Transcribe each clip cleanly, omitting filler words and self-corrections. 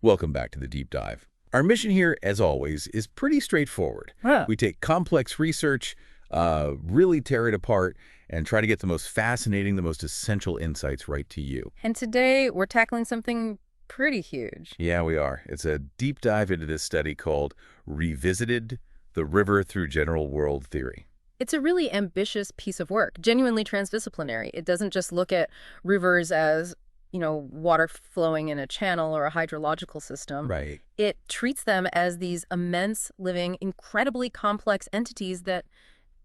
Welcome back to the Deep Dive. Our mission here, as always, is pretty straightforward. Huh. We take complex research, really tear it apart, and try to get the most fascinating, the most essential insights right to you. And today we're tackling something pretty huge. Yeah, we are. It's a deep dive into this study called Revisited, the River Through General World Theory. It's a really ambitious piece of work, genuinely transdisciplinary. It doesn't just look at rivers as, water flowing in a channel or a hydrological system. Right. It treats them as these immense, living, incredibly complex entities that,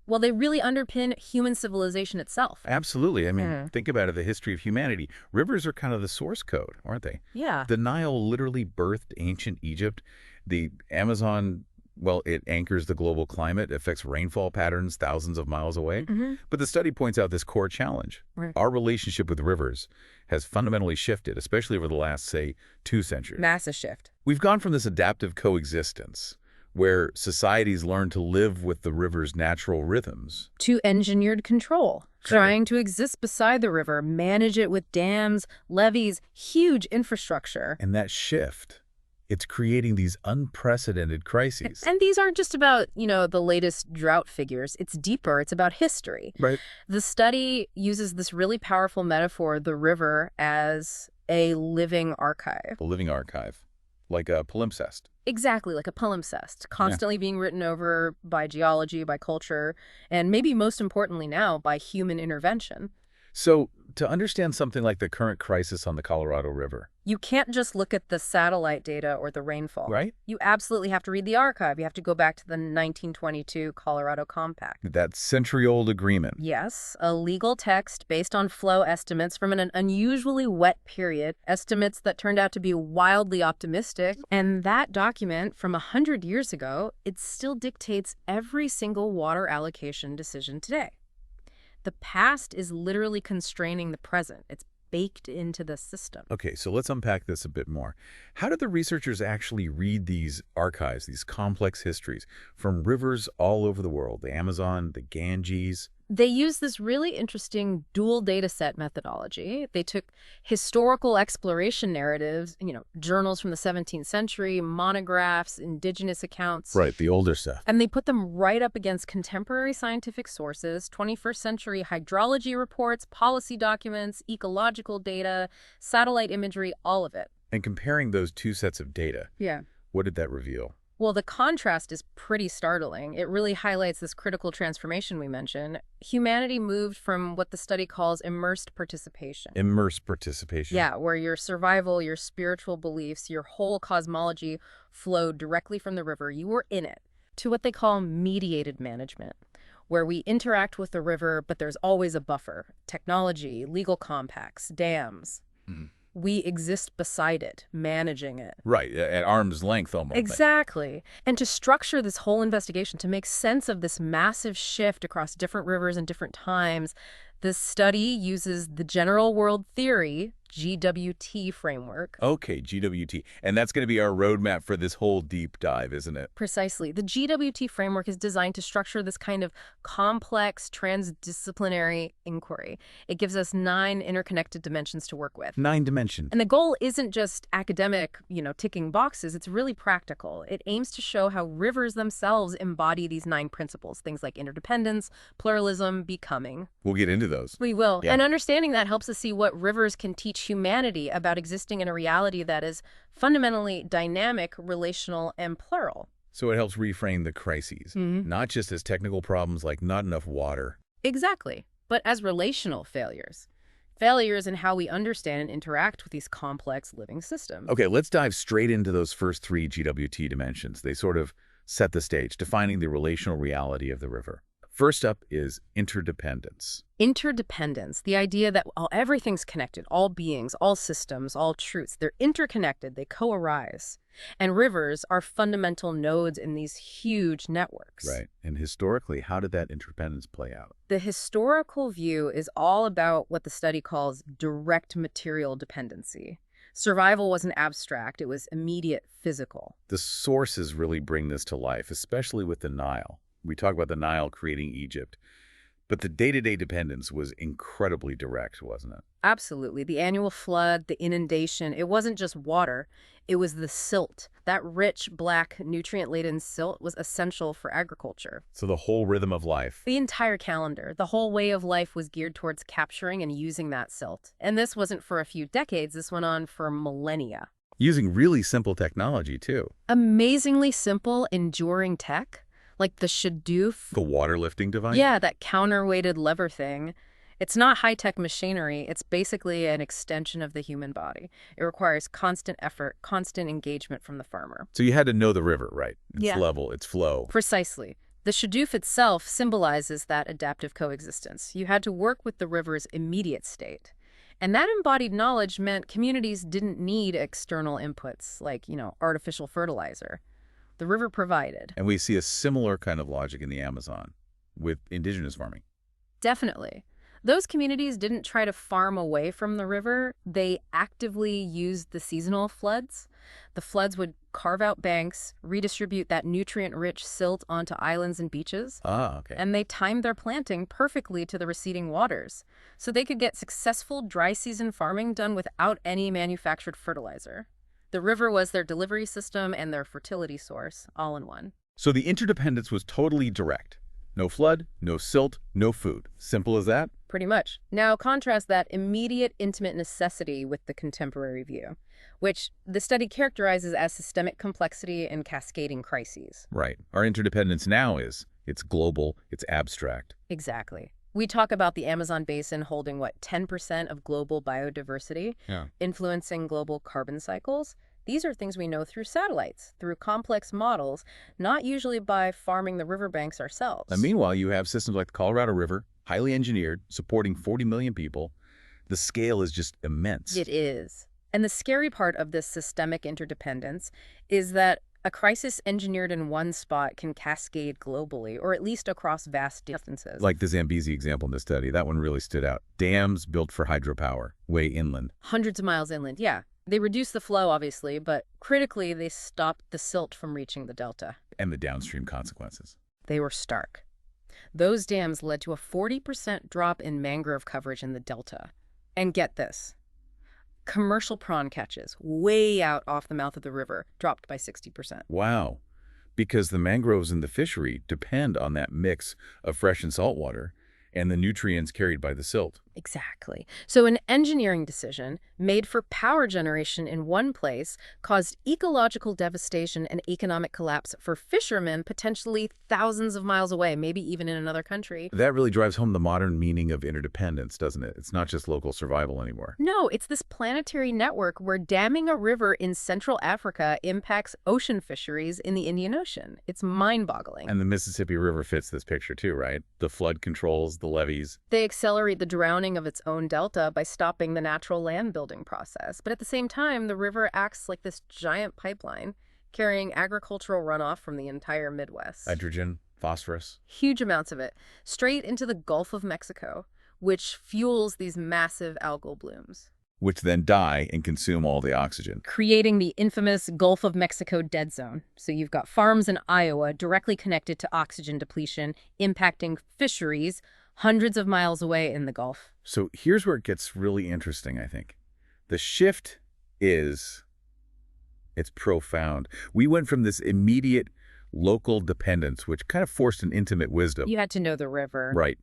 well, they really underpin human civilization itself. Absolutely. I mean, think about it, the history of humanity. Rivers are kind of the source code, aren't they? Yeah. The Nile literally birthed ancient Egypt. The Amazon, well, it anchors the global climate, affects rainfall patterns thousands of miles away. But the study points out this core challenge. Right. Our relationship with rivers has fundamentally shifted, especially over the last, say, 2 centuries. Massive shift. We've gone from this adaptive coexistence, where societies learn to live with the river's natural rhythms, To engineered control, trying to exist beside the river, manage it with dams, levees, huge infrastructure. and that shift, it's creating these unprecedented crises. And these aren't just about, the latest drought figures. It's deeper. It's about history. Right. The study uses this really powerful metaphor, the river, as a living archive. A living archive, like a palimpsest. Exactly, like a palimpsest, constantly being written over by geology, by culture, and maybe most importantly now, by human intervention. So, to understand something like the current crisis on the Colorado River, You can't just look at the satellite data or the rainfall. right? You absolutely have to read the archive. You have to go back to the 1922 Colorado Compact. That century-old agreement. Yes, a legal text based on flow estimates from an unusually wet period, estimates that turned out to be wildly optimistic. And that document from 100 years ago, it still dictates every single water allocation decision today. The past is literally constraining the present. It's baked into the system. Okay, so let's unpack this a bit more. How did the researchers actually read these archives, these complex histories, from rivers all over the world, the Amazon, the Ganges? They use this really interesting dual data set methodology. They took historical exploration narratives, journals from the 17th century, monographs, indigenous accounts. Right, the older stuff. And they put them right up against contemporary scientific sources, 21st century hydrology reports, policy documents, ecological data, satellite imagery, all of it. And comparing those 2 sets of data, Yeah. what did that reveal? Well, the contrast is pretty startling. It really highlights this critical transformation we mentioned. Humanity moved from what the study calls immersed participation. Immersed participation. Yeah, where your survival, your spiritual beliefs, your whole cosmology flowed directly from the river. You were in it. To what they call mediated management, where we interact with the river, but there's always a buffer. Technology, legal compacts, dams. Mhm. We exist beside it, managing it. Right, at arm's length almost. Exactly. And to structure this whole investigation, to make sense of this massive shift across different rivers and different times, this study uses the general world theory, GWT framework. Okay, GWT. And that's going to be our roadmap for this whole deep dive, isn't it? Precisely. The GWT framework is designed to structure this kind of complex transdisciplinary inquiry. It gives us 9 interconnected dimensions to work with. 9 dimensions. And the goal isn't just academic, ticking boxes. It's really practical. It aims to show how rivers themselves embody these 9 principles, things like interdependence, pluralism, becoming. We'll get into those. We will. Yeah. And understanding that helps us see what rivers can teach humanity about existing in a reality that is fundamentally dynamic, relational, and plural. So it helps reframe the crises, not just as technical problems like not enough water. Exactly. But as relational failures. Failures in how we understand and interact with these complex living systems. Okay, let's dive straight into those first 3 GWT dimensions. They sort of set the stage, defining the relational reality of the river. First up is interdependence. Interdependence, the idea that everything's connected, all beings, all systems, all truths, they're interconnected, they co-arise. And rivers are fundamental nodes in these huge networks. Right. And historically, how did that interdependence play out? The historical view is all about what the study calls direct material dependency. Survival wasn't abstract, it was immediate physical. The sources really bring this to life, especially with the Nile. We talk about the Nile creating Egypt. But the day-to-day dependence was incredibly direct, wasn't it? Absolutely. The annual flood, the inundation, it wasn't just water. It was the silt. That rich, black, nutrient-laden silt was essential for agriculture. So the whole rhythm of life. The entire calendar, the whole way of life was geared towards capturing and using that silt. And this wasn't for a few decades. This went on for millennia. Using really simple technology, too. Amazingly simple, enduring tech, like the shadoof. The water lifting device? Yeah, that counterweighted lever thing. It's not high-tech machinery. It's basically an extension of the human body. It requires constant effort, constant engagement from the farmer. So you had to know the river, right? Its Yeah. level, its flow. Precisely. The shadoof itself symbolizes that adaptive coexistence. You had to work with the river's immediate state. And that embodied knowledge meant communities didn't need external inputs like, artificial fertilizer. The river provided. And we see a similar kind of logic in the Amazon with indigenous farming. Definitely. Those communities didn't try to farm away from the river. They actively used the seasonal floods. The floods would carve out banks, redistribute that nutrient-rich silt onto islands and beaches. Ah, okay. And they timed their planting perfectly to the receding waters, so they could get successful dry season farming done without any manufactured fertilizer. The river was their delivery system and their fertility source, all in one. So the interdependence was totally direct. No flood, no silt, no food. Simple as that? Pretty much. Now contrast that immediate, intimate necessity with the contemporary view, which the study characterizes as systemic complexity and cascading crises. Right. Our interdependence now it's global, it's abstract. Exactly. We talk about the Amazon basin holding, 10% of global biodiversity, influencing global carbon cycles. These are things we know through satellites, through complex models, not usually by farming the riverbanks ourselves. And meanwhile, you have systems like the Colorado River, highly engineered, supporting 40 million people. The scale is just immense. It is. And the scary part of this systemic interdependence is that a crisis engineered in one spot can cascade globally, or at least across vast distances. Like the Zambezi example in the study, that one really stood out. Dams built for hydropower, way inland. Hundreds of miles inland, yeah. They reduced the flow, obviously, but critically, they stopped the silt from reaching the delta. And the downstream consequences. They were stark. Those dams led to a 40% drop in mangrove coverage in the delta. And get this. Commercial prawn catches, way out off the mouth of the river, dropped by 60%. Wow. Because the mangroves in the fishery depend on that mix of fresh and salt water and the nutrients carried by the silt. Exactly. So an engineering decision made for power generation in one place caused ecological devastation and economic collapse for fishermen potentially thousands of miles away, maybe even in another country. That really drives home the modern meaning of interdependence, doesn't it? It's not just local survival anymore. No, it's this planetary network where damming a river in Central Africa impacts ocean fisheries in the Indian Ocean. It's mind-boggling. And the Mississippi River fits this picture too, right? The flood controls, the levees. They accelerate the drowning of its own delta by stopping the natural land building process. But at the same time, the river acts like this giant pipeline, carrying agricultural runoff from the entire Midwest. Nitrogen, phosphorus. Huge amounts of it, straight into the Gulf of Mexico, which fuels these massive algal blooms. Which then die and consume all the oxygen. Creating the infamous Gulf of Mexico dead zone. So you've got farms in Iowa directly connected to oxygen depletion, impacting fisheries hundreds of miles away in the Gulf. So here's where it gets really interesting, I think. The shift it's profound. We went from this immediate local dependence, which kind of forced an intimate wisdom. You had to know the river. Right.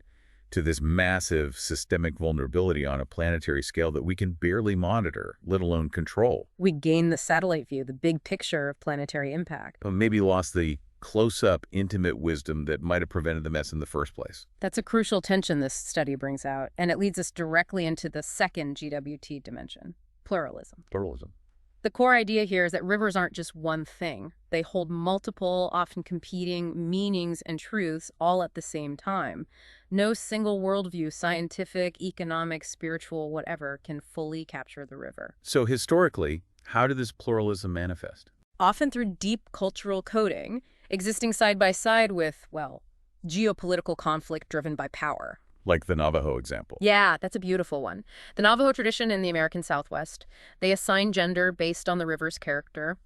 To this massive systemic vulnerability on a planetary scale that we can barely monitor, let alone control. We gained the satellite view, the big picture of planetary impact. But maybe lost the close-up, intimate wisdom that might have prevented the mess in the first place. That's a crucial tension this study brings out, and it leads us directly into the second GWT dimension, pluralism. Pluralism. The core idea here is that rivers aren't just one thing. They hold multiple, often competing meanings and truths all at the same time. No single worldview, scientific, economic, spiritual, whatever, can fully capture the river. So historically, how did this pluralism manifest? Often through deep cultural coding, existing side by side with, geopolitical conflict driven by power. Like the Navajo example. Yeah, that's a beautiful one. The Navajo tradition in the American Southwest, they assign gender based on the river's character.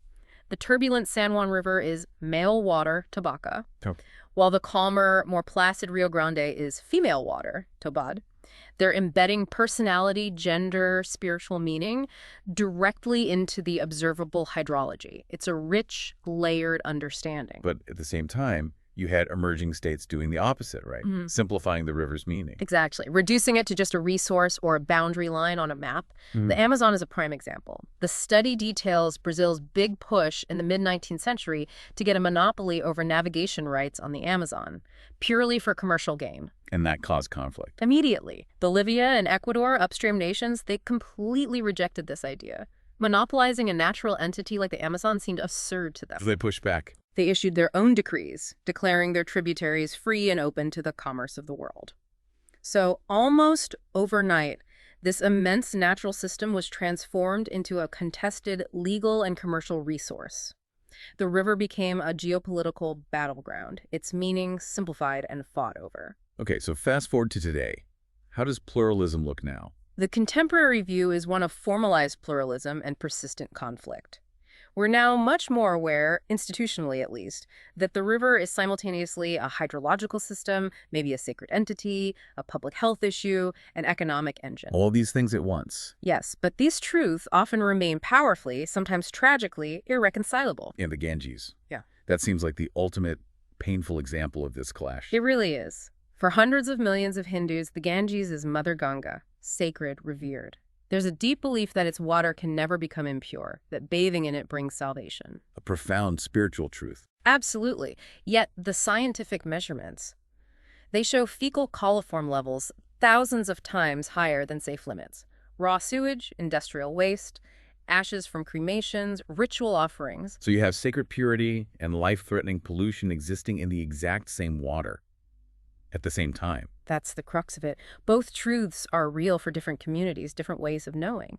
The turbulent San Juan River is male water, Tabaca, Oh. while the calmer, more placid Rio Grande is female water, Tobad. They're embedding personality, gender, spiritual meaning directly into the observable hydrology. It's a rich, layered understanding. But at the same time, you had emerging states doing the opposite, right? Mhm. Simplifying the river's meaning. Exactly. Reducing it to just a resource or a boundary line on a map. The Amazon is a prime example. The study details Brazil's big push in the mid-19th century to get a monopoly over navigation rights on the Amazon, purely for commercial gain. And that caused conflict. Immediately, Bolivia and Ecuador, upstream nations, they completely rejected this idea. Monopolizing a natural entity like the Amazon seemed absurd to them. So they pushed back. They issued their own decrees, declaring their tributaries free and open to the commerce of the world. So almost overnight, this immense natural system was transformed into a contested legal and commercial resource. The river became a geopolitical battleground, its meaning simplified and fought over. Okay, so fast forward to today. How does pluralism look now? The contemporary view is one of formalized pluralism and persistent conflict. We're now much more aware, institutionally at least, that the river is simultaneously a hydrological system, maybe a sacred entity, a public health issue, an economic engine. All these things at once. Yes, but these truths often remain powerfully, sometimes tragically, irreconcilable. In the Ganges. Yeah. That seems like the ultimate painful example of this clash. It really is. For hundreds of millions of Hindus, the Ganges is Mother Ganga, sacred, revered. There's a deep belief that its water can never become impure, that bathing in it brings salvation. A profound spiritual truth. Absolutely. Yet the scientific measurements, they show fecal coliform levels thousands of times higher than safe limits. Raw sewage, industrial waste, ashes from cremations, ritual offerings. So you have sacred purity and life-threatening pollution existing in the exact same water at the same time. That's the crux of it. Both truths are real for different communities, different ways of knowing.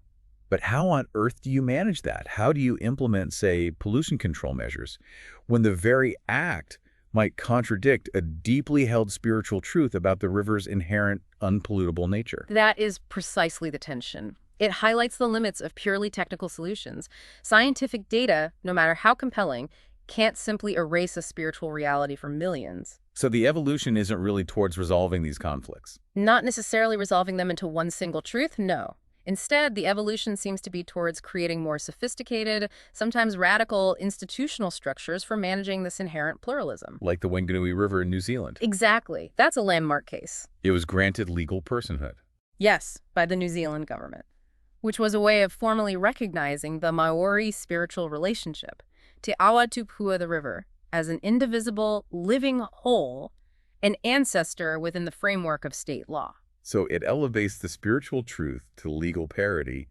But how on earth do you manage that? How do you implement, say, pollution control measures when the very act might contradict a deeply held spiritual truth about the river's inherent unpollutable nature? That is precisely the tension. It highlights the limits of purely technical solutions. Scientific data, no matter how compelling, can't simply erase a spiritual reality for millions. So the evolution isn't really towards resolving these conflicts. Not necessarily resolving them into one single truth, no. Instead, the evolution seems to be towards creating more sophisticated, sometimes radical, institutional structures for managing this inherent pluralism. Like the Wanganui River in New Zealand. Exactly. That's a landmark case. It was granted legal personhood. Yes, by the New Zealand government, which was a way of formally recognizing the Maori spiritual relationship, Te Awa Tupua the river, as an indivisible, living whole, an ancestor within the framework of state law. So it elevates the spiritual truth to legal parity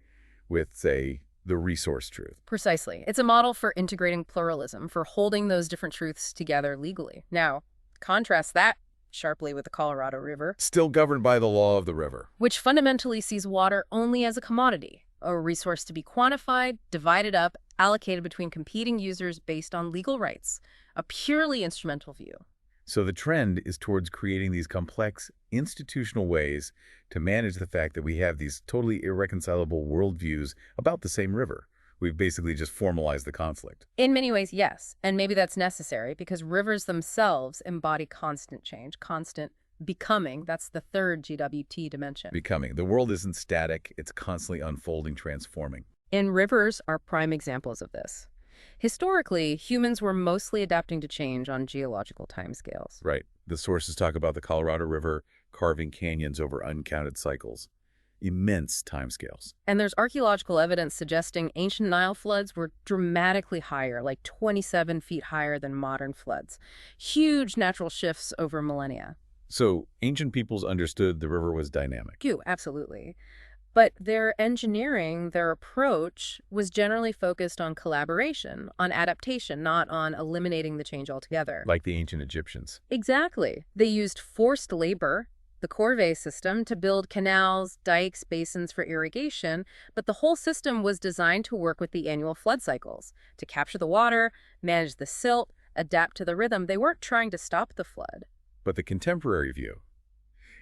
with, say, the resource truth. Precisely. It's a model for integrating pluralism, for holding those different truths together legally. Now, contrast that sharply with the Colorado River, Still governed by the law of the river. which fundamentally sees water only as a commodity, a resource to be quantified, divided up, allocated between competing users based on legal rights, a purely instrumental view. So the trend is towards creating these complex institutional ways to manage the fact that we have these totally irreconcilable worldviews about the same river. We've basically just formalized the conflict. In many ways, yes, and maybe that's necessary because rivers themselves embody constant change, constant becoming. That's the third GWT dimension. Becoming. The world isn't static. It's constantly unfolding, transforming. And rivers are prime examples of this. Historically, humans were mostly adapting to change on geological timescales. Right. The sources talk about the Colorado River carving canyons over uncounted cycles. Immense timescales. And there's archaeological evidence suggesting ancient Nile floods were dramatically higher, like 27 feet higher than modern floods. Huge natural shifts over millennia. So ancient peoples understood the river was dynamic. Absolutely. But their engineering, their approach, was generally focused on collaboration, on adaptation, not on eliminating the change altogether. Like the ancient Egyptians. Exactly. They used forced labor, the corvée system, to build canals, dikes, basins for irrigation, but the whole system was designed to work with the annual flood cycles, to capture the water, manage the silt, adapt to the rhythm. They weren't trying to stop the flood. But the contemporary view,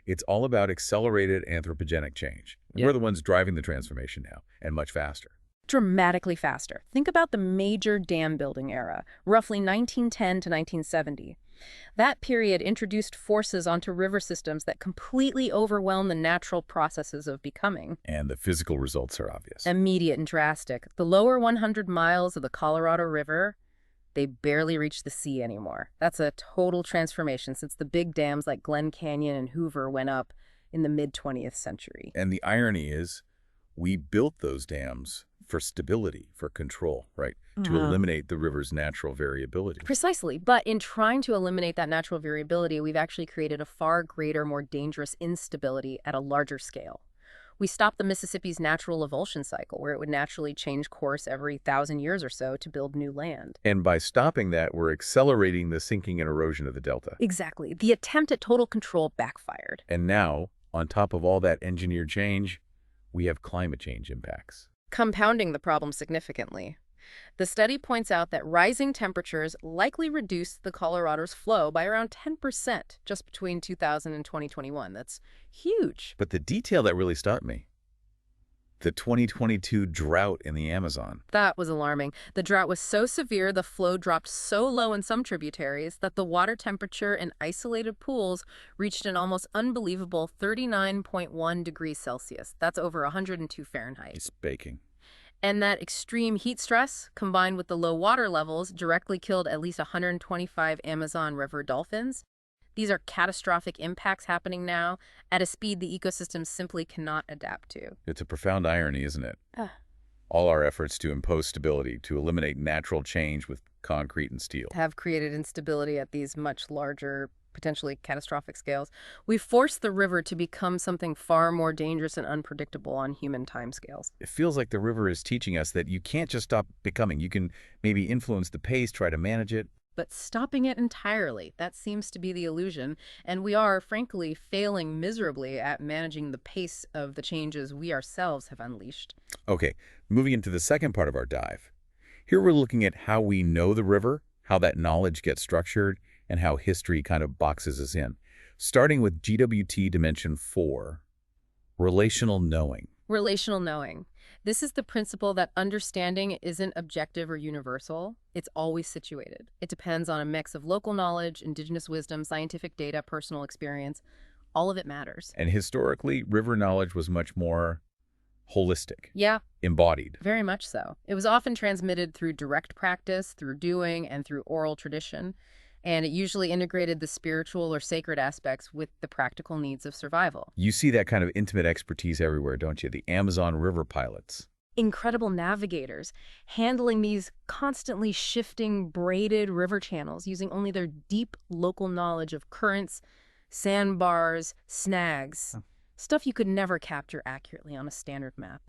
it's all about accelerated anthropogenic change. Yeah. We're the ones driving the transformation now, and much faster. dramatically faster. Think about the major dam building era, roughly 1910 to 1970. That period introduced forces onto river systems that completely overwhelm the natural processes of becoming. And the physical results are obvious. Immediate and drastic. The lower 100 miles of the Colorado River, they barely reach the sea anymore. That's a total transformation since the big dams like Glen Canyon and Hoover went up in the mid-20th century. And the irony is, we built those dams for stability, for control, right? To eliminate the river's natural variability. Precisely. But in trying to eliminate that natural variability, we've actually created a far greater, more dangerous instability at a larger scale. We stopped the Mississippi's natural avulsion cycle, where it would naturally change course every 1,000 years or so to build new land. And by stopping that, we're accelerating the sinking and erosion of the delta. Exactly. The attempt at total control backfired. And now, on top of all that engineered change, we have climate change impacts. Compounding the problem significantly. The study points out that rising temperatures likely reduced the Colorado's flow by around 10% just between 2000 and 2021. That's huge. But the detail that really stopped me, the 2022 drought in the Amazon. That was alarming. The drought was so severe, the flow dropped so low in some tributaries that the water temperature in isolated pools reached an almost unbelievable 39.1 degrees Celsius. That's over 102 Fahrenheit. It's baking. And that extreme heat stress, combined with the low water levels, directly killed at least 125 Amazon River dolphins. These are catastrophic impacts happening now at a speed the ecosystem simply cannot adapt to. It's a profound irony, isn't it? All our efforts to impose stability, to eliminate natural change with concrete and steel, Have created instability at these much larger, potentially catastrophic scales. We've forced the river to become something far more dangerous and unpredictable on human timescales. It feels like the river is teaching us that you can't just stop becoming. You can maybe influence the pace, try to manage it. But stopping it entirely, that seems to be the illusion, and we are, frankly, failing miserably at managing the pace of the changes we ourselves have unleashed. Okay, moving into the second part of our dive. Here we're looking at how we know the river, how that knowledge gets structured, and how history kind of boxes us in. Starting with GWT Dimension 4, relational knowing. Relational knowing. This is the principle that understanding isn't objective or universal. It's always situated. It depends on a mix of local knowledge, indigenous wisdom, scientific data, personal experience. All of it matters. And historically, river knowledge was much more holistic. Yeah. Embodied. Very much so. It was often transmitted through direct practice, through doing, and through oral tradition. And it usually integrated the spiritual or sacred aspects with the practical needs of survival. You see that kind of intimate expertise everywhere, don't you? The Amazon River pilots. Incredible navigators, handling these constantly shifting, braided river channels using only their deep local knowledge of currents, sandbars, snags. Stuff you could never capture accurately on a standard map.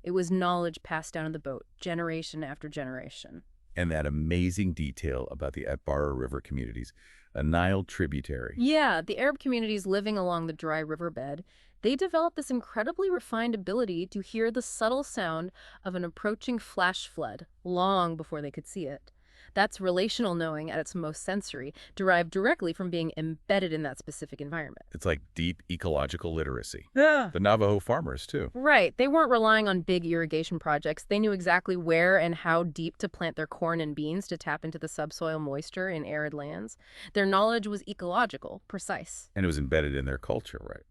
It was knowledge passed down in the boat, generation after generation. And that amazing detail about the Atbara River communities, a Nile tributary. Yeah, the Arab communities living along the dry riverbed, they developed this incredibly refined ability to hear the subtle sound of an approaching flash flood long before they could see it. That's relational knowing at its most sensory, derived directly from being embedded in that specific environment. It's like deep ecological literacy. Yeah. The Navajo farmers, too. Right. They weren't relying on big irrigation projects. They knew exactly where and how deep to plant their corn and beans to tap into the subsoil moisture in arid lands. Their knowledge was ecological, precise. And it was embedded in their culture, right?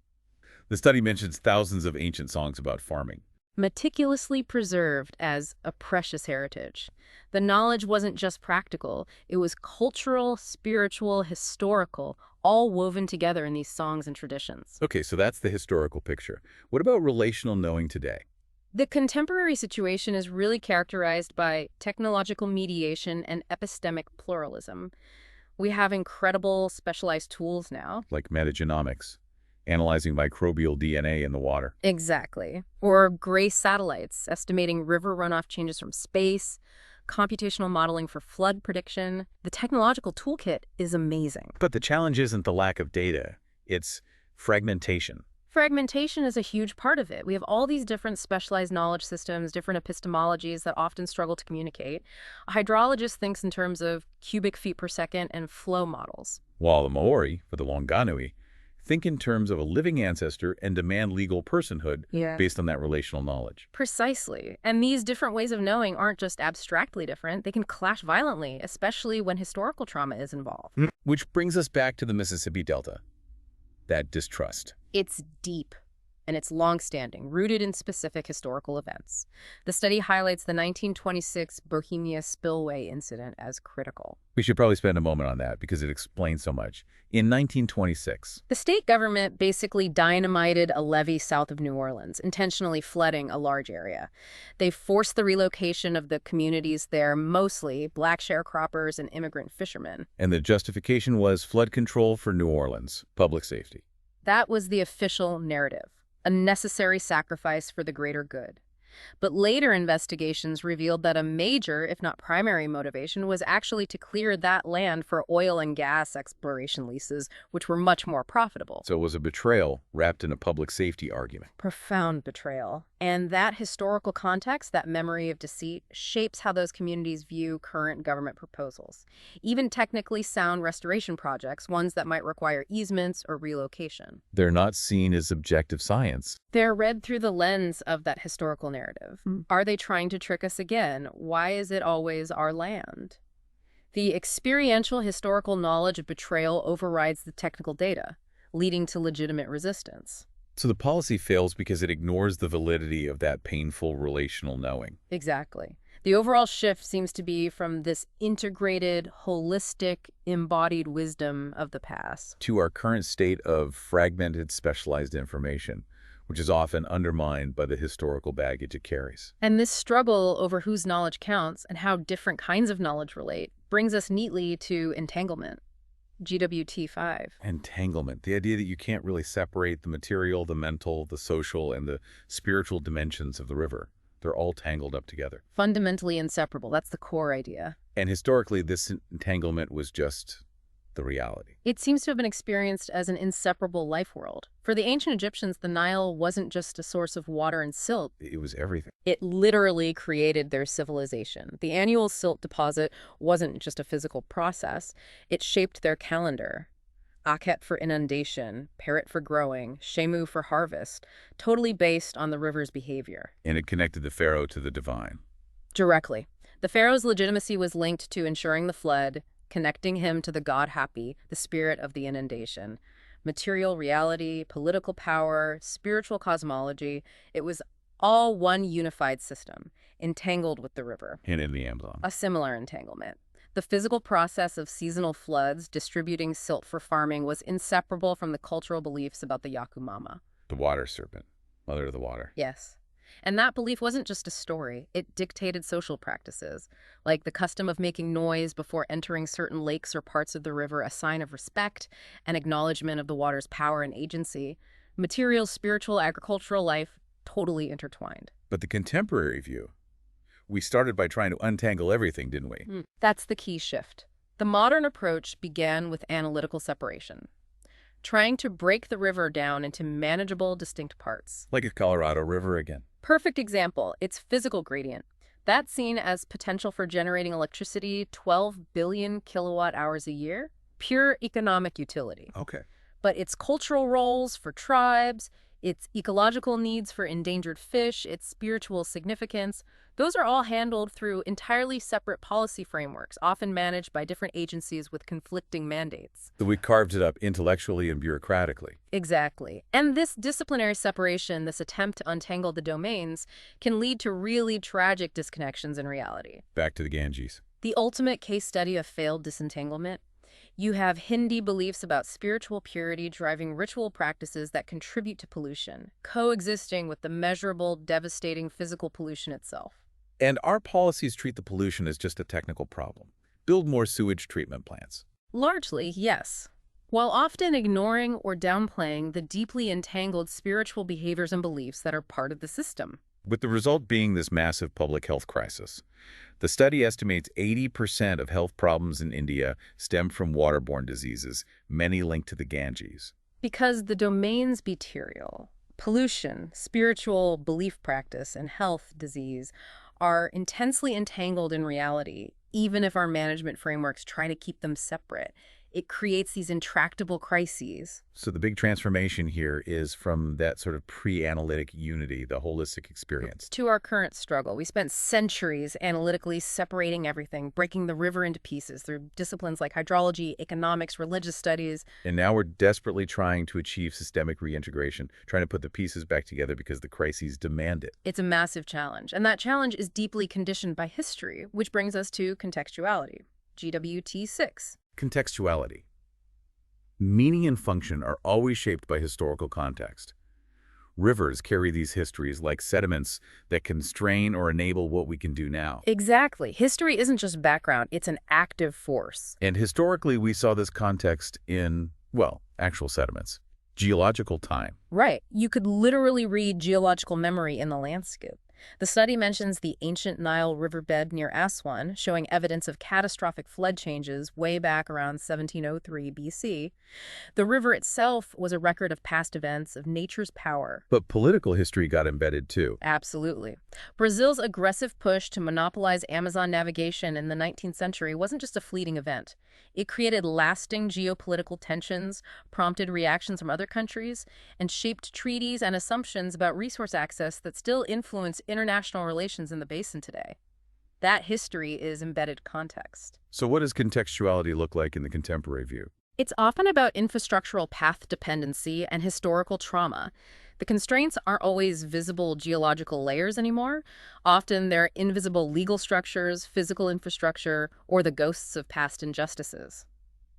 The study mentions thousands of ancient songs about farming. Meticulously preserved as a precious heritage. The knowledge wasn't just practical, it was cultural, spiritual, historical, all woven together in these songs and traditions. Okay, so that's the historical picture. What about relational knowing today? The contemporary situation is really characterized by technological mediation and epistemic pluralism. We have incredible specialized tools now. Like metagenomics, analyzing microbial DNA in the water. Exactly. Or gray satellites, estimating river runoff changes from space, computational modeling for flood prediction. The technological toolkit is amazing. But the challenge isn't the lack of data, it's fragmentation. Fragmentation is a huge part of it. We have all these different specialized knowledge systems, different epistemologies that often struggle to communicate. A hydrologist thinks in terms of cubic feet per second and flow models. While the Maori, for the Wanganui, think in terms of a living ancestor and demand legal personhood based on that relational knowledge. Precisely. And these different ways of knowing aren't just abstractly different. They can clash violently, especially when historical trauma is involved. Which brings us back to the Mississippi Delta. That distrust. It's deep, and it's long-standing, rooted in specific historical events. The study highlights the 1926 Bohemia spillway incident as critical. We should probably spend a moment on that because it explains so much. In 1926, the state government basically dynamited a levee south of New Orleans, intentionally flooding a large area. They forced the relocation of the communities there, mostly black sharecroppers and immigrant fishermen. And the justification was flood control for New Orleans, public safety. That was the official narrative, a necessary sacrifice for the greater good. But later investigations revealed that a major, if not primary motivation, was actually to clear that land for oil and gas exploration leases, which were much more profitable. So it was a betrayal wrapped in a public safety argument. Profound betrayal. And that historical context, that memory of deceit, shapes how those communities view current government proposals. Even technically sound restoration projects, ones that might require easements or relocation. They're not seen as objective science. They're read through the lens of that historical narrative. Are they trying to trick us again? Why is it always our land? The experiential historical knowledge of betrayal overrides the technical data, leading to legitimate resistance. So the policy fails because it ignores the validity of that painful relational knowing. Exactly. The overall shift seems to be from this integrated, holistic, embodied wisdom of the past to our current state of fragmented, specialized information, which is often undermined by the historical baggage it carries. And this struggle over whose knowledge counts and how different kinds of knowledge relate brings us neatly to entanglement. GWT5. Entanglement, the idea that you can't really separate the material, the mental, the social, and the spiritual dimensions of the river. They're all tangled up together. Fundamentally inseparable. That's the core idea. And historically, this entanglement was just the reality. It seems to have been experienced as an inseparable life world. For the ancient Egyptians, the Nile wasn't just a source of water and silt. It was everything. It literally created their civilization. The annual silt deposit wasn't just a physical process. It shaped their calendar. Akhet for inundation, Perit for growing, Shemu for harvest, totally based on the river's behavior. And it connected the pharaoh to the divine. Directly. The pharaoh's legitimacy was linked to ensuring the flood, connecting him to the god Hapi, the spirit of the inundation. Material reality, political power, spiritual cosmology, it was all one unified system, entangled with the river. And in the Amazon. A similar entanglement. The physical process of seasonal floods distributing silt for farming was inseparable from the cultural beliefs about the Yakumama. The water serpent, mother of the water. Yes. And that belief wasn't just a story. It dictated social practices, like the custom of making noise before entering certain lakes or parts of the river, a sign of respect and acknowledgement of the water's power and agency. Material, spiritual, agricultural life, totally intertwined. But the contemporary view, we started by trying to untangle everything, didn't we? That's the key shift. The modern approach began with analytical separation, trying to break the river down into manageable, distinct parts. Like a Colorado River again. Perfect example, its physical gradient. That's seen as potential for generating electricity 12 billion kilowatt hours a year. Pure economic utility. Okay. But its cultural roles for tribes, its ecological needs for endangered fish, its spiritual significance, those are all handled through entirely separate policy frameworks, often managed by different agencies with conflicting mandates. So we carved it up intellectually and bureaucratically. Exactly. And this disciplinary separation, this attempt to untangle the domains, can lead to really tragic disconnections in reality. Back to the Ganges. The ultimate case study of failed disentanglement. You have Hindi beliefs about spiritual purity driving ritual practices that contribute to pollution, coexisting with the measurable, devastating physical pollution itself. And our policies treat the pollution as just a technical problem. Build more sewage treatment plants. Largely, yes. While often ignoring or downplaying the deeply entangled spiritual behaviors and beliefs that are part of the system. With the result being this massive public health crisis. The study estimates 80% of health problems in India stem from waterborne diseases, many linked to the Ganges. Because the domains material, pollution, spiritual belief practice, and health disease are intensely entangled in reality, even if our management frameworks try to keep them separate. It creates these intractable crises. So the big transformation here is from that sort of pre-analytic unity, the holistic experience. To our current struggle, we spent centuries analytically separating everything, breaking the river into pieces through disciplines like hydrology, economics, religious studies. And now we're desperately trying to achieve systemic reintegration, trying to put the pieces back together because the crises demand it. It's a massive challenge, and that challenge is deeply conditioned by history, which brings us to contextuality, GWT6. Contextuality. Meaning and function are always shaped by historical context. Rivers carry these histories like sediments that constrain or enable what we can do now. Exactly. History isn't just background, it's an active force. And historically, we saw this context in, well, actual sediments. Geological time. Right. You could literally read geological memory in the landscape. The study mentions the ancient Nile riverbed near Aswan, showing evidence of catastrophic flood changes way back around 1703 BC. The river itself was a record of past events, of nature's power. But political history got embedded too. Absolutely. Brazil's aggressive push to monopolize Amazon navigation in the 19th century wasn't just a fleeting event. It created lasting geopolitical tensions, prompted reactions from other countries, and shaped treaties and assumptions about resource access that still influence international relations in the basin today. That history is embedded context. So what does contextuality look like in the contemporary view? It's often about infrastructural path dependency and historical trauma. The constraints aren't always visible geological layers anymore. Often they're invisible legal structures, physical infrastructure, or the ghosts of past injustices.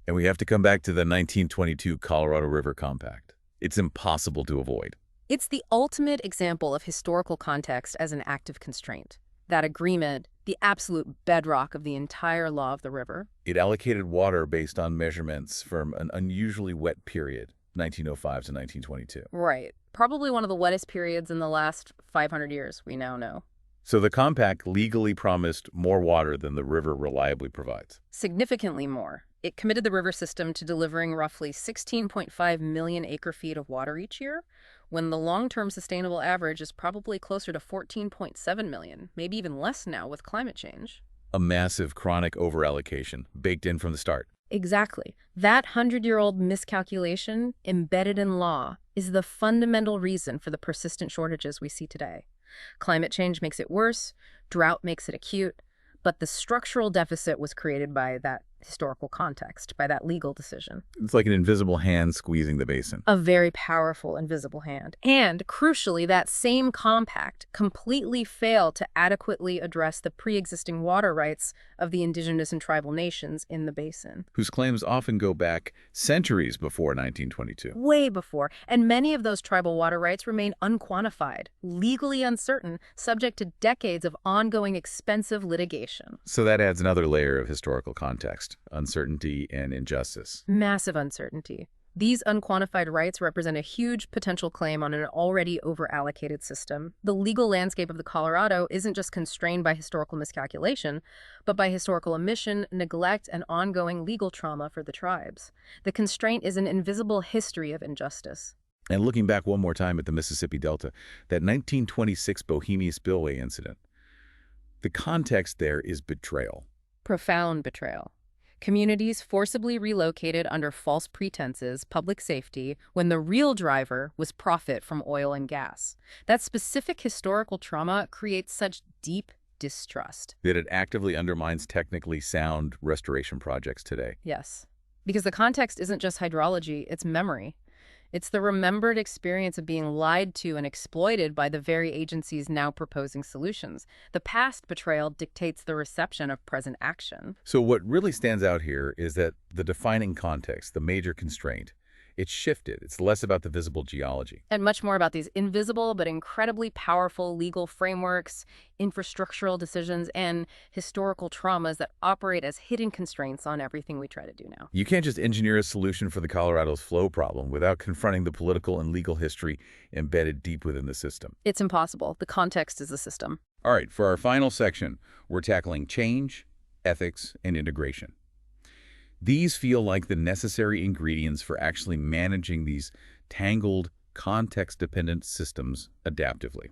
And we have to come back to the 1922 Colorado River Compact. It's impossible to avoid. It's the ultimate example of historical context as an active constraint. That agreement, the absolute bedrock of the entire law of the river. It allocated water based on measurements from an unusually wet period, 1905 to 1922. Right. Probably one of the wettest periods in the last 500 years, we now know. So the compact legally promised more water than the river reliably provides. Significantly more. It committed the river system to delivering roughly 16.5 million acre-feet of water each year, when the long-term sustainable average is probably closer to 14.7 million, maybe even less now with climate change. A massive chronic overallocation, baked in from the start. Exactly. That 100-year-old miscalculation, embedded in law, is the fundamental reason for the persistent shortages we see today. Climate change makes it worse, drought makes it acute, but the structural deficit was created by that historical context, by that legal decision. It's like an invisible hand squeezing the basin. A very powerful invisible hand. And, crucially, that same compact completely failed to adequately address the pre-existing water rights of the indigenous and tribal nations in the basin. Whose claims often go back centuries before 1922. Way before. And many of those tribal water rights remain unquantified, legally uncertain, subject to decades of ongoing expensive litigation. So that adds another layer of historical context. Uncertainty and injustice. Massive uncertainty. These unquantified rights represent a huge potential claim on an already over-allocated system. The legal landscape of the Colorado isn't just constrained by historical miscalculation, but by historical omission, neglect, and ongoing legal trauma for the tribes. The constraint is an invisible history of injustice. And looking back one more time at the Mississippi Delta, that 1926 Bohemia Spillway incident, the context there is betrayal. Profound betrayal. Communities forcibly relocated under false pretenses, public safety, when the real driver was profit from oil and gas. That specific historical trauma creates such deep distrust. That it actively undermines technically sound restoration projects today. Yes. Because the context isn't just hydrology, it's memory. It's the remembered experience of being lied to and exploited by the very agencies now proposing solutions. The past betrayal dictates the reception of present action. So what really stands out here is that the defining context, the major constraint, it's shifted. It's less about the visible geology. And much more about these invisible but incredibly powerful legal frameworks, infrastructural decisions, and historical traumas that operate as hidden constraints on everything we try to do now. You can't just engineer a solution for the Colorado's flow problem without confronting the political and legal history embedded deep within the system. It's impossible. The context is the system. All right, for our final section, we're tackling change, ethics, and integration. These feel like the necessary ingredients for actually managing these tangled, context-dependent systems adaptively.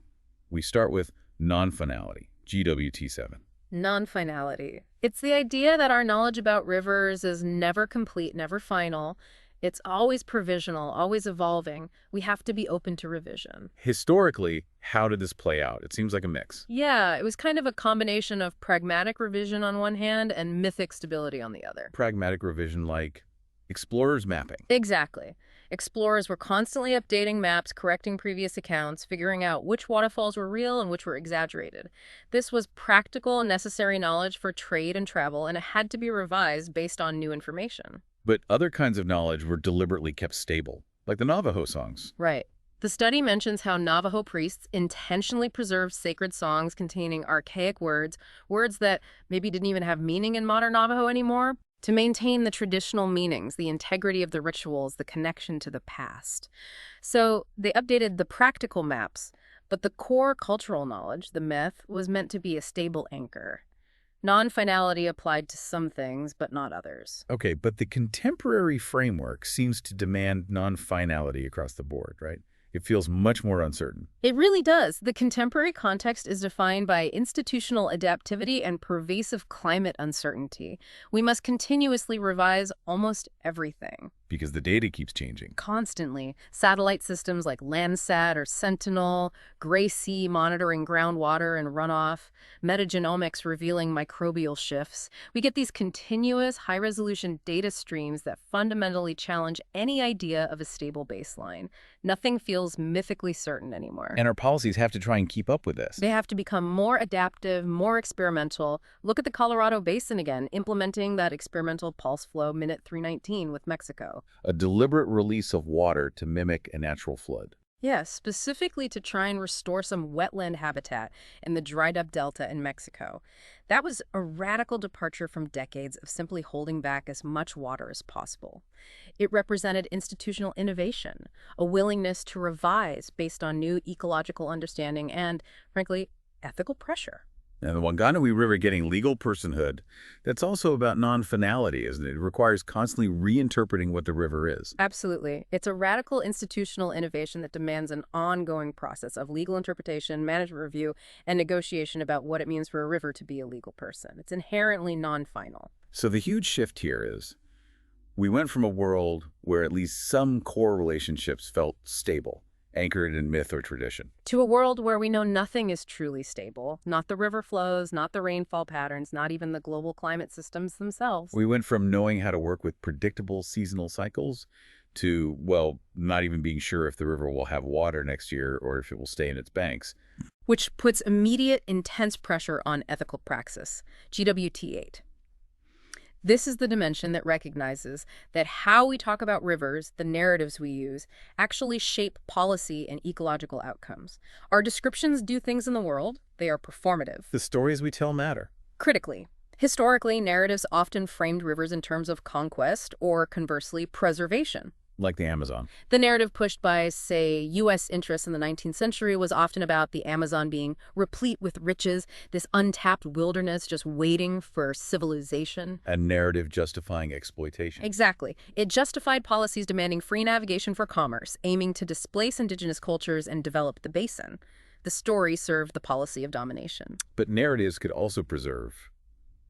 We start with non-finality, GWT7. Non-finality. It's the idea that our knowledge about rivers is never complete, never final. It's always provisional, always evolving. We have to be open to revision. Historically, how did this play out? It seems like a mix. Yeah, it was kind of a combination of pragmatic revision on one hand and mythic stability on the other. Pragmatic revision like explorers mapping. Exactly. Explorers were constantly updating maps, correcting previous accounts, figuring out which waterfalls were real and which were exaggerated. This was practical, necessary knowledge for trade and travel, and it had to be revised based on new information. But other kinds of knowledge were deliberately kept stable, like the Navajo songs. Right. The study mentions how Navajo priests intentionally preserved sacred songs containing archaic words, words that maybe didn't even have meaning in modern Navajo anymore, to maintain the traditional meanings, the integrity of the rituals, the connection to the past. So they updated the practical maps, but the core cultural knowledge, the myth, was meant to be a stable anchor. Non-finality applied to some things, but not others. Okay, but the contemporary framework seems to demand non-finality across the board, right? It feels much more uncertain. It really does. The contemporary context is defined by institutional adaptivity and pervasive climate uncertainty. We must continuously revise almost everything. Because the data keeps changing. Constantly. Satellite systems like Landsat or Sentinel, Gray Sea monitoring groundwater and runoff, metagenomics revealing microbial shifts. We get these continuous high-resolution data streams that fundamentally challenge any idea of a stable baseline. Nothing feels mythically certain anymore. And our policies have to try and keep up with this. They have to become more adaptive, more experimental. Look at the Colorado Basin again, implementing that experimental pulse flow minute 319 with Mexico. A deliberate release of water to mimic a natural flood. Yes, specifically to try and restore some wetland habitat in the dried-up delta in Mexico. That was a radical departure from decades of simply holding back as much water as possible. It represented institutional innovation, a willingness to revise based on new ecological understanding and, frankly, ethical pressure. And the Wanganui River getting legal personhood, that's also about non-finality, isn't it? It requires constantly reinterpreting what the river is. Absolutely. It's a radical institutional innovation that demands an ongoing process of legal interpretation, management review, and negotiation about what it means for a river to be a legal person. It's inherently non-final. So the huge shift here is we went from a world where at least some core relationships felt stable, anchored in myth or tradition, to a world where we know nothing is truly stable, not the river flows, not the rainfall patterns, not even the global climate systems themselves. We went from knowing how to work with predictable seasonal cycles to, well, not even being sure if the river will have water next year or if it will stay in its banks. Which puts immediate, intense pressure on ethical praxis, GWT8. This is the dimension that recognizes that how we talk about rivers, the narratives we use, actually shape policy and ecological outcomes. Our descriptions do things in the world. They are performative. The stories we tell matter. Critically, historically, narratives often framed rivers in terms of conquest or, conversely, preservation. Like the Amazon. The narrative pushed by, say, U.S. interests in the 19th century was often about the Amazon being replete with riches, this untapped wilderness just waiting for civilization. A narrative justifying exploitation. Exactly. It justified policies demanding free navigation for commerce, aiming to displace indigenous cultures and develop the basin. The story served the policy of domination. But narratives could also preserve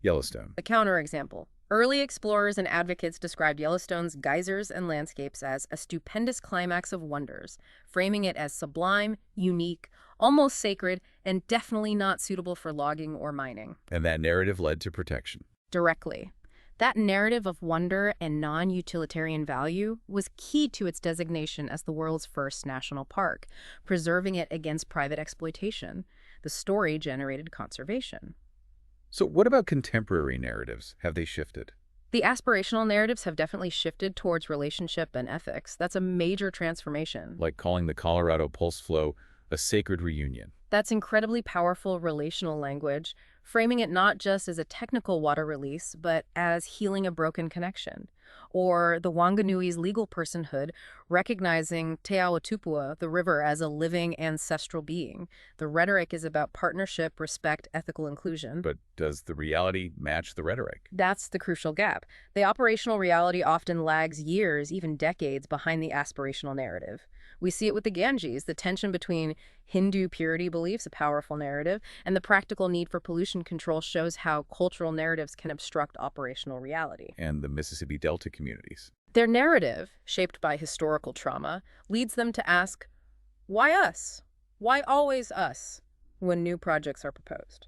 Yellowstone. A counterexample. Early explorers and advocates described Yellowstone's geysers and landscapes as a stupendous climax of wonders, framing it as sublime, unique, almost sacred, and definitely not suitable for logging or mining. And that narrative led to protection. Directly. That narrative of wonder and non-utilitarian value was key to its designation as the world's first national park, preserving it against private exploitation. The story generated conservation. So what about contemporary narratives? Have they shifted? The aspirational narratives have definitely shifted towards relationship and ethics. That's a major transformation. Like calling the Colorado pulse flow a sacred reunion. That's incredibly powerful relational language, framing it not just as a technical water release, but as healing a broken connection. Or the Wanganui's legal personhood, recognizing Te Awatupua, the river, as a living ancestral being. The rhetoric is about partnership, respect, ethical inclusion. But does the reality match the rhetoric? That's the crucial gap. The operational reality often lags years, even decades, behind the aspirational narrative. We see it with the Ganges, the tension between Hindu purity beliefs, a powerful narrative, and the practical need for pollution control shows how cultural narratives can obstruct operational reality. And the Mississippi Delta communities. Their narrative, shaped by historical trauma, leads them to ask, why us? Why always us when new projects are proposed?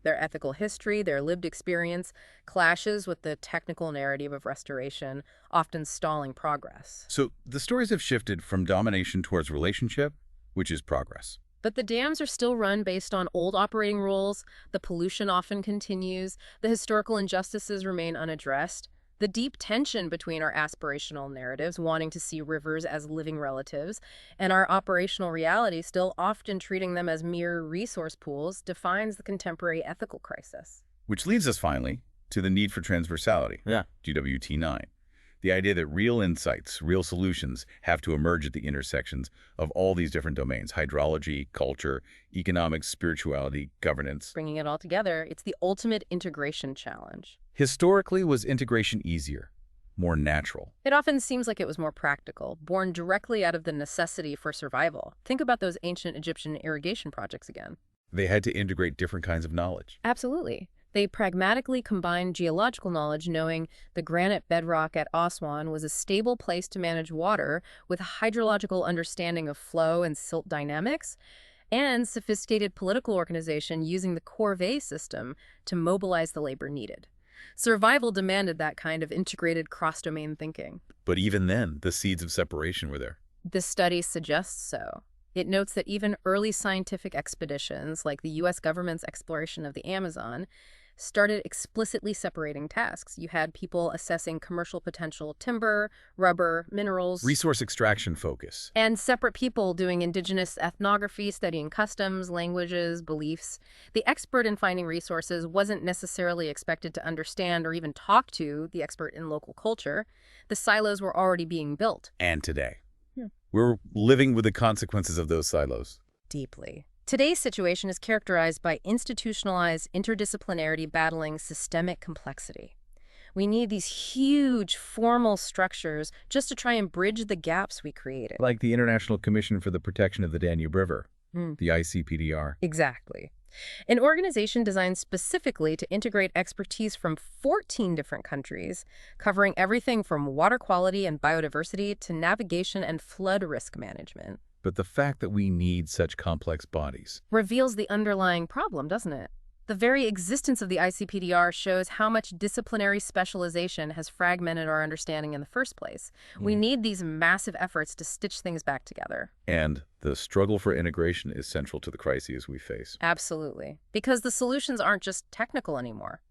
Their ethical history, their lived experience, clashes with the technical narrative of restoration, often stalling progress. So the stories have shifted from domination towards relationship, which is progress. But the dams are still run based on old operating rules, the pollution often continues, the historical injustices remain unaddressed. The deep tension between our aspirational narratives, wanting to see rivers as living relatives, and our operational reality, still often treating them as mere resource pools, defines the contemporary ethical crisis. Which leads us finally to the need for transversality, GWT9. The idea that real insights, real solutions have to emerge at the intersections of all these different domains: hydrology, culture, economics, spirituality, governance. Bringing it all together, it's the ultimate integration challenge. Historically, was integration easier, more natural? It often seems like it was more practical, born directly out of the necessity for survival. Think about those ancient Egyptian irrigation projects again. They had to integrate different kinds of knowledge. Absolutely. They pragmatically combined geological knowledge, knowing the granite bedrock at Aswan was a stable place to manage water, with a hydrological understanding of flow and silt dynamics, and sophisticated political organization using the corvée system to mobilize the labor needed. Survival demanded that kind of integrated cross-domain thinking. But even then, the seeds of separation were there. This study suggests so. It notes that even early scientific expeditions, like the U.S. government's exploration of the Amazon, started explicitly separating tasks. You had people assessing commercial potential timber, rubber, minerals. Resource extraction focus. And separate people doing indigenous ethnography, studying customs, languages, beliefs. The expert in finding resources wasn't necessarily expected to understand or even talk to the expert in local culture. The silos were already being built. And today, we're living with the consequences of those silos. Deeply. Today's situation is characterized by institutionalized interdisciplinarity battling systemic complexity. We need these huge formal structures just to try and bridge the gaps we created. Like the International Commission for the Protection of the Danube River, the ICPDR. Exactly. An organization designed specifically to integrate expertise from 14 different countries, covering everything from water quality and biodiversity to navigation and flood risk management. But the fact that we need such complex bodies reveals the underlying problem, doesn't it? The very existence of the ICPDR shows how much disciplinary specialization has fragmented our understanding in the first place. We need these massive efforts to stitch things back together. And the struggle for integration is central to the crises we face. Absolutely. Because the solutions aren't just technical anymore.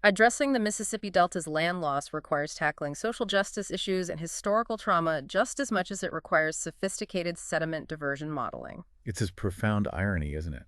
Addressing the Mississippi Delta's land loss requires tackling social justice issues and historical trauma just as much as it requires sophisticated sediment diversion modeling. It's this profound irony, isn't it?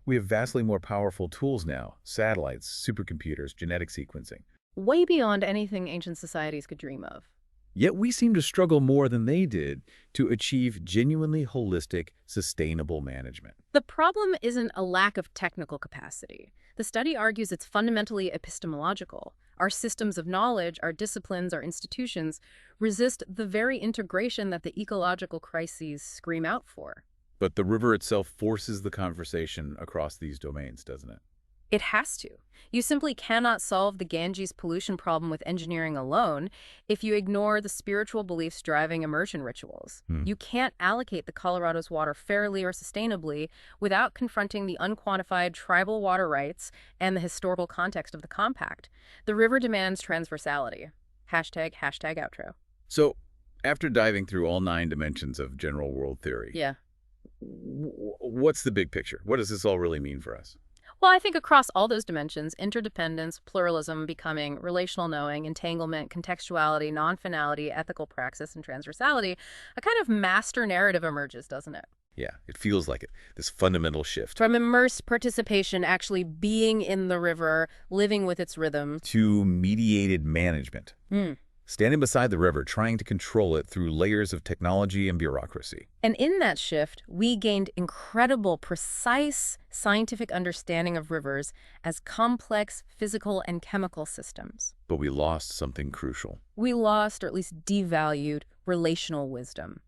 We have vastly more powerful tools now: satellites, supercomputers, genetic sequencing. Way beyond anything ancient societies could dream of. Yet we seem to struggle more than they did to achieve genuinely holistic, sustainable management. The problem isn't a lack of technical capacity. The study argues it's fundamentally epistemological. Our systems of knowledge, our disciplines, our institutions resist the very integration that the ecological crises scream out for. But the river itself forces the conversation across these domains, doesn't it? It has to. You simply cannot solve the Ganges pollution problem with engineering alone if you ignore the spiritual beliefs driving immersion rituals. You can't allocate the Colorado's water fairly or sustainably without confronting the unquantified tribal water rights and the historical context of the compact. The river demands transversality. Hashtag outro. So, after diving through all 9 dimensions of general world theory, what's the big picture? What does this all really mean for us? Well, I think across all those dimensions, interdependence, pluralism, becoming, relational knowing, entanglement, contextuality, non-finality, ethical praxis, and transversality, a kind of master narrative emerges, doesn't it? Yeah, it feels like it, this fundamental shift. From immersed participation, actually being in the river, living with its rhythm, to mediated management. standing beside the river, trying to control it through layers of technology and bureaucracy. And in that shift, we gained incredible, precise scientific understanding of rivers as complex physical and chemical systems. But we lost something crucial. We lost, or at least devalued, relational wisdom.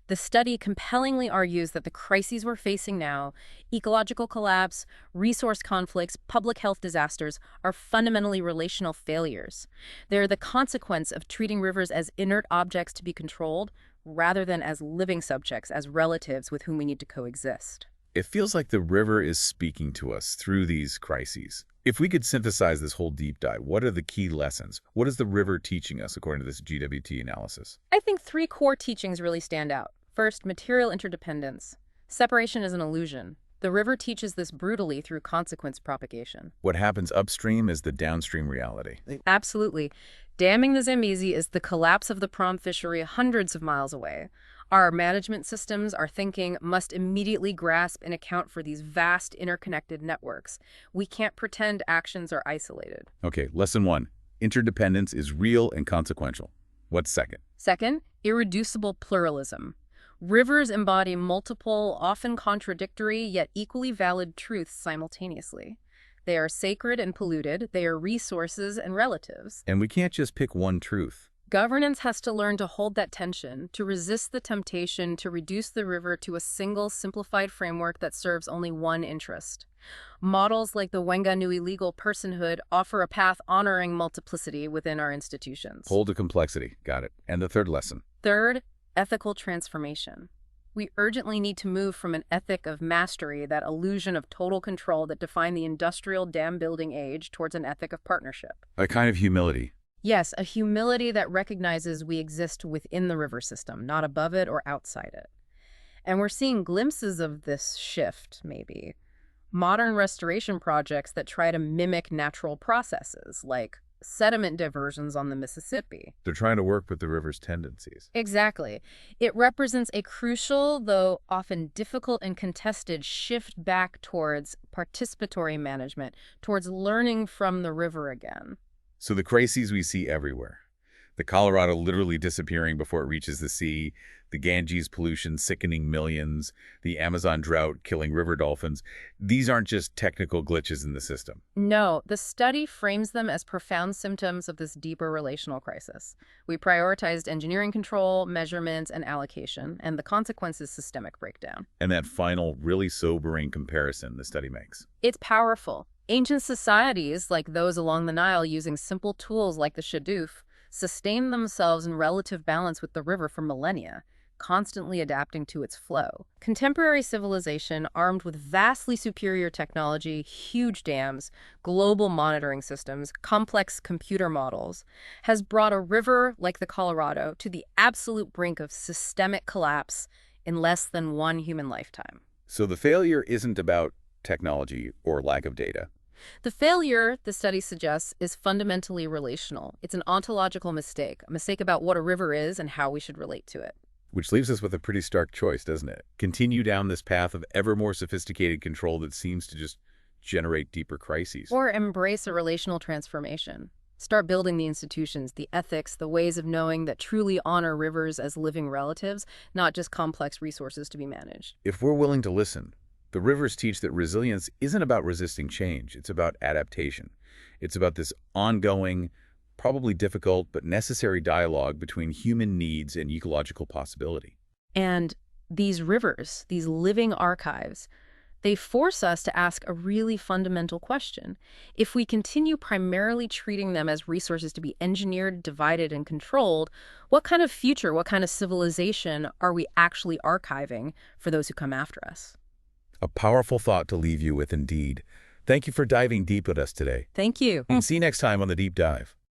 The study compellingly argues that the crises we're facing now, ecological collapse, resource conflicts, public health disasters, are fundamentally relational failures. They're the consequence of treating rivers as inert objects to be controlled, rather than as living subjects, as relatives with whom we need to coexist. It feels like the river is speaking to us through these crises. If we could synthesize this whole deep dive, what are the key lessons? What is the river teaching us according to this GWT analysis? I think three core teachings really stand out. First, material interdependence. Separation is an illusion. The river teaches this brutally through consequence propagation. What happens upstream is the downstream reality. Absolutely. Damming the Zambezi is the collapse of the prom fishery hundreds of miles away. Our management systems, our thinking, must immediately grasp and account for these vast interconnected networks. We can't pretend actions are isolated. Okay, lesson 1. Interdependence is real and consequential. What's second? Second, irreducible pluralism. Rivers embody multiple, often contradictory, yet equally valid truths simultaneously. They are sacred and polluted. They are resources and relatives. And we can't just pick one truth. Governance has to learn to hold that tension, to resist the temptation to reduce the river to a single, simplified framework that serves only one interest. Models like the Wanganui legal personhood offer a path honoring multiplicity within our institutions. Hold the complexity. Got it. And the third lesson? Third, ethical transformation. We urgently need to move from an ethic of mastery, that illusion of total control that defined the industrial dam-building age, towards an ethic of partnership. A kind of humility. Yes, a humility that recognizes we exist within the river system, not above it or outside it. And we're seeing glimpses of this shift, maybe. Modern restoration projects that try to mimic natural processes, like sediment diversions on the Mississippi. They're trying to work with the river's tendencies. Exactly. It represents a crucial, though often difficult and contested, shift back towards participatory management, towards learning from the river again. So the crises we see everywhere. The Colorado literally disappearing before it reaches the sea, the Ganges pollution sickening millions, the Amazon drought killing river dolphins. These aren't just technical glitches in the system. No, the study frames them as profound symptoms of this deeper relational crisis. We prioritized engineering control, measurements, and allocation, and the consequence is systemic breakdown. And that final, really sobering comparison the study makes. It's powerful. Ancient societies, like those along the Nile using simple tools like the shadoof, sustained themselves in relative balance with the river for millennia, constantly adapting to its flow. Contemporary civilization, armed with vastly superior technology, huge dams, global monitoring systems, complex computer models, has brought a river like the Colorado to the absolute brink of systemic collapse in less than one human lifetime. So the failure isn't about technology or lack of data. The failure, the study suggests, is fundamentally relational. It's an ontological mistake, a mistake about what a river is and how we should relate to it. Which leaves us with a pretty stark choice, doesn't it? Continue down this path of ever more sophisticated control that seems to just generate deeper crises. Or embrace a relational transformation. Start building the institutions, the ethics, the ways of knowing that truly honor rivers as living relatives, not just complex resources to be managed. If we're willing to listen, the rivers teach that resilience isn't about resisting change. It's about adaptation. It's about this ongoing, probably difficult but necessary dialogue between human needs and ecological possibility. And these rivers, these living archives, they force us to ask a really fundamental question. If we continue primarily treating them as resources to be engineered, divided, and controlled, what kind of future, what kind of civilization are we actually archiving for those who come after us? A powerful thought to leave you with indeed. Thank you for diving deep with us today. Thank you. And see you next time on The Deep Dive.